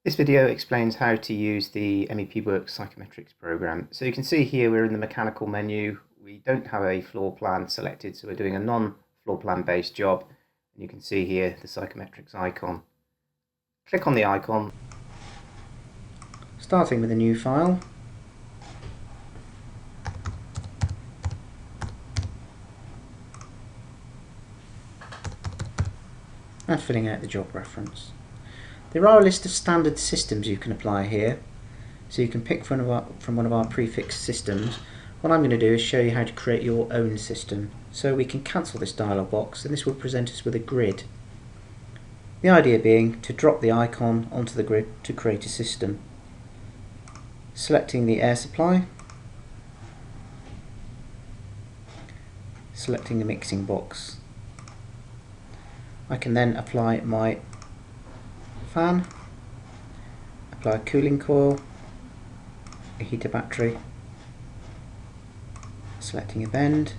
This video explains how to use the MEPworx Psychrometrics program. So you can see here we're in the mechanical menu. We don't have a floor plan selected, so we're doing a non-floor plan based job. And you can see here the Psychrometrics icon. Click on the icon, starting with a new file. And filling out the job reference. There are a list of standard systems you can apply here, so you can pick from one of our prefixed systems. What I'm going to do is show you how to create your own system. So we can cancel this dialog box, and this will present us with a grid. The idea being to drop the icon onto the grid to create a system. Selecting the air supply, selecting the mixing box. I can then apply my fan, apply a cooling coil, a heater battery, selecting a bend,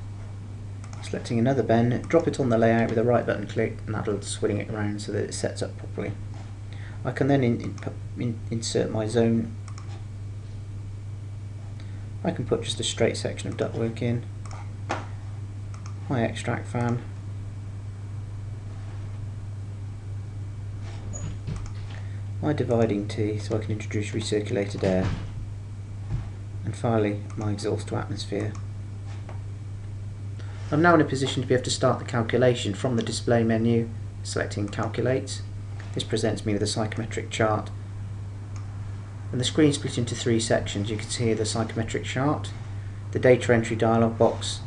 selecting another bend, drop it on the layout with the right button click, and that'll swing it around so that it sets up properly. I can then insert my zone. I can put just a straight section of ductwork in, my extract fan, my dividing T so I can introduce recirculated air, and finally my exhaust to atmosphere. I'm now in a position to be able to start the calculation from the display menu, selecting Calculate. This presents me with a psychrometric chart, and the screen split into three sections. You can see here the psychrometric chart, the data entry dialog box,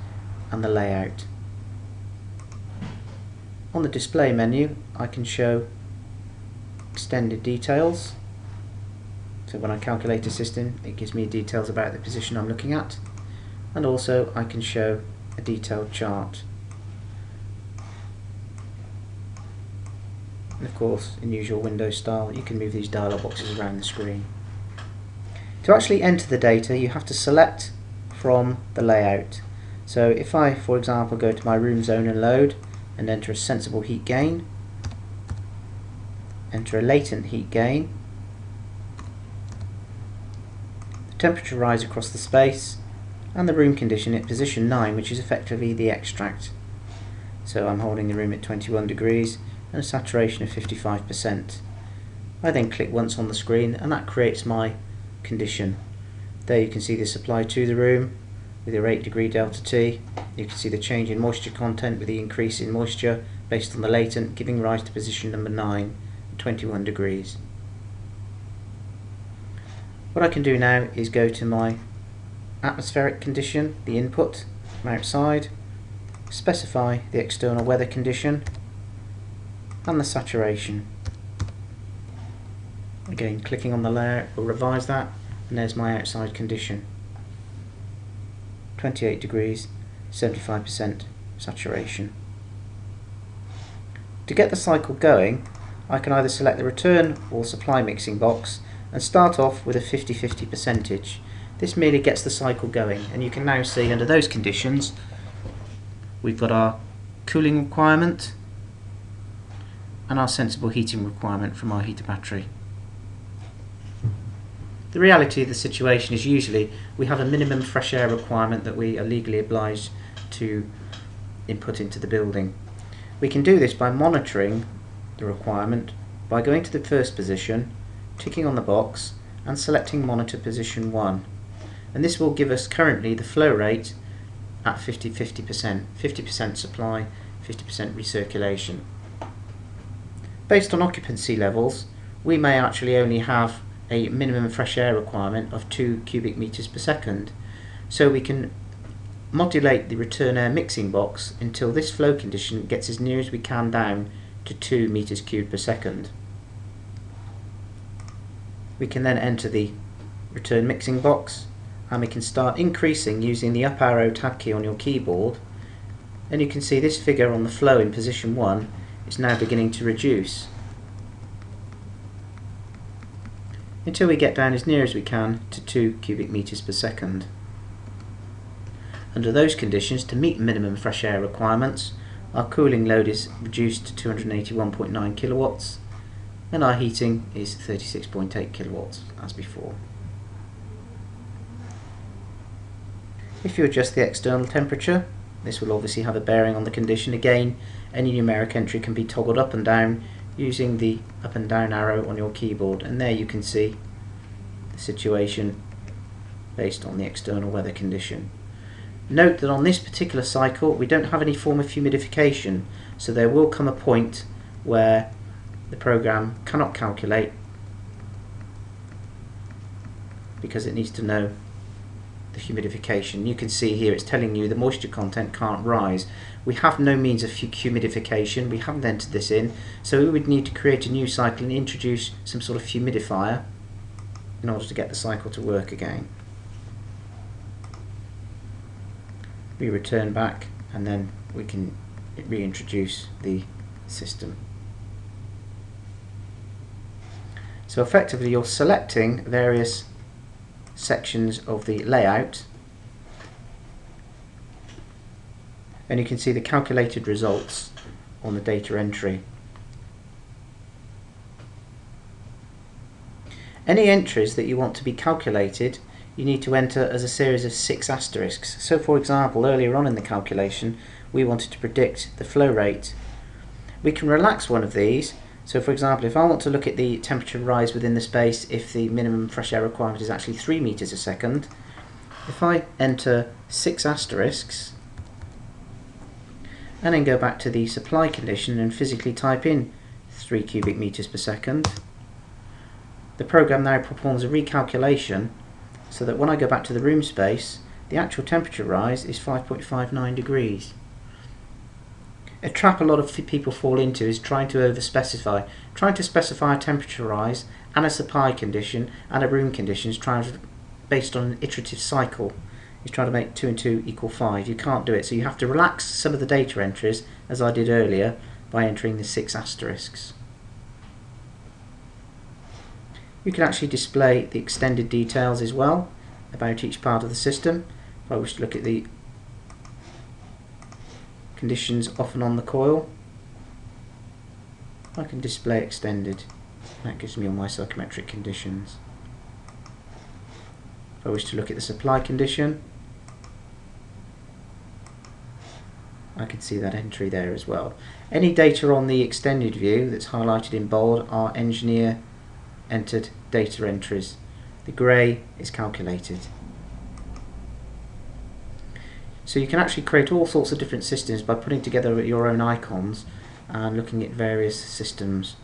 and the layout. On the display menu I can show extended details, so when I calculate a system it gives me details about the position I'm looking at, and also I can show a detailed chart, and of course in usual Windows style you can move these dialog boxes around the screen. To actually enter the data you have to select from the layout. So if I, for example, go to my room zone and load and enter a sensible heat gain, enter a latent heat gain, the temperature rise across the space, and the room condition at position 9, which is effectively the extract. So I'm holding the room at 21 degrees and a saturation of 55%. I then click once on the screen and that creates my condition. There you can see this applied to the room with your 8-degree delta T. You can see the change in moisture content with the increase in moisture based on the latent, giving rise to position number 9. 21 degrees. What I can do now is go to my atmospheric condition, the input from outside, specify the external weather condition and the saturation. Again, clicking on the layout will revise that, and there's my outside condition. 28 degrees, 75% saturation. To get the cycle going, I can either select the return or supply mixing box and start off with a 50-50 percentage. This merely gets the cycle going, and you can now see under those conditions we've got our cooling requirement and our sensible heating requirement from our heater battery. The reality of the situation is usually we have a minimum fresh air requirement that we are legally obliged to input into the building. We can do this by monitoring the requirement by going to the first position, ticking on the box and selecting monitor position 1, and this will give us currently the flow rate at 50% supply, 50% recirculation. Based on occupancy levels we may actually only have a minimum fresh air requirement of 2 cubic meters per second, so we can modulate the return air mixing box until this flow condition gets as near as we can down to 2 meters cubed per second. We can then enter the return mixing box and we can start increasing using the up arrow tab key on your keyboard, and you can see this figure on the flow in position 1 is now beginning to reduce until we get down as near as we can to 2 cubic meters per second. Under those conditions, to meet minimum fresh air requirements, our cooling load is reduced to 281.9 kilowatts and our heating is 36.8 kilowatts as before. If you adjust the external temperature, this will obviously have a bearing on the condition. Again, any numeric entry can be toggled up and down using the up and down arrow on your keyboard, and there you can see the situation based on the external weather condition. Note that on this particular cycle we don't have any form of humidification, so there will come a point where the program cannot calculate because it needs to know the humidification. You can see here it's telling you the moisture content can't rise. We have no means of humidification, we haven't entered this in, so we would need to create a new cycle and introduce some sort of humidifier in order to get the cycle to work again. We return back and then we can reintroduce the system. So effectively you're selecting various sections of the layout, and you can see the calculated results on the data entry. Any entries that you want to be calculated, you need to enter as a series of 6 asterisks. So for example, earlier on in the calculation we wanted to predict the flow rate. We can relax one of these. So for example, if I want to look at the temperature rise within the space if the minimum fresh air requirement is actually 3 meters a second, if I enter 6 asterisks and then go back to the supply condition and physically type in 3 cubic meters per second, the program now performs a recalculation so that when I go back to the room space, the actual temperature rise is 5.59 degrees. A trap a lot of people fall into is trying to overspecify. Trying to specify a temperature rise and a supply condition and a room condition is based on an iterative cycle. It's trying to make 2 and 2 equal 5. You can't do it, so you have to relax some of the data entries, as I did earlier, by entering the 6 asterisks. You can actually display the extended details as well about each part of the system. If I wish to look at the conditions off and on the coil, I can display extended. That gives me all my psychrometric conditions. If I wish to look at the supply condition, I can see that entry there as well. Any data on the extended view that's highlighted in bold are engineer entered data entries. The grey is calculated. So you can actually create all sorts of different systems by putting together your own icons and looking at various systems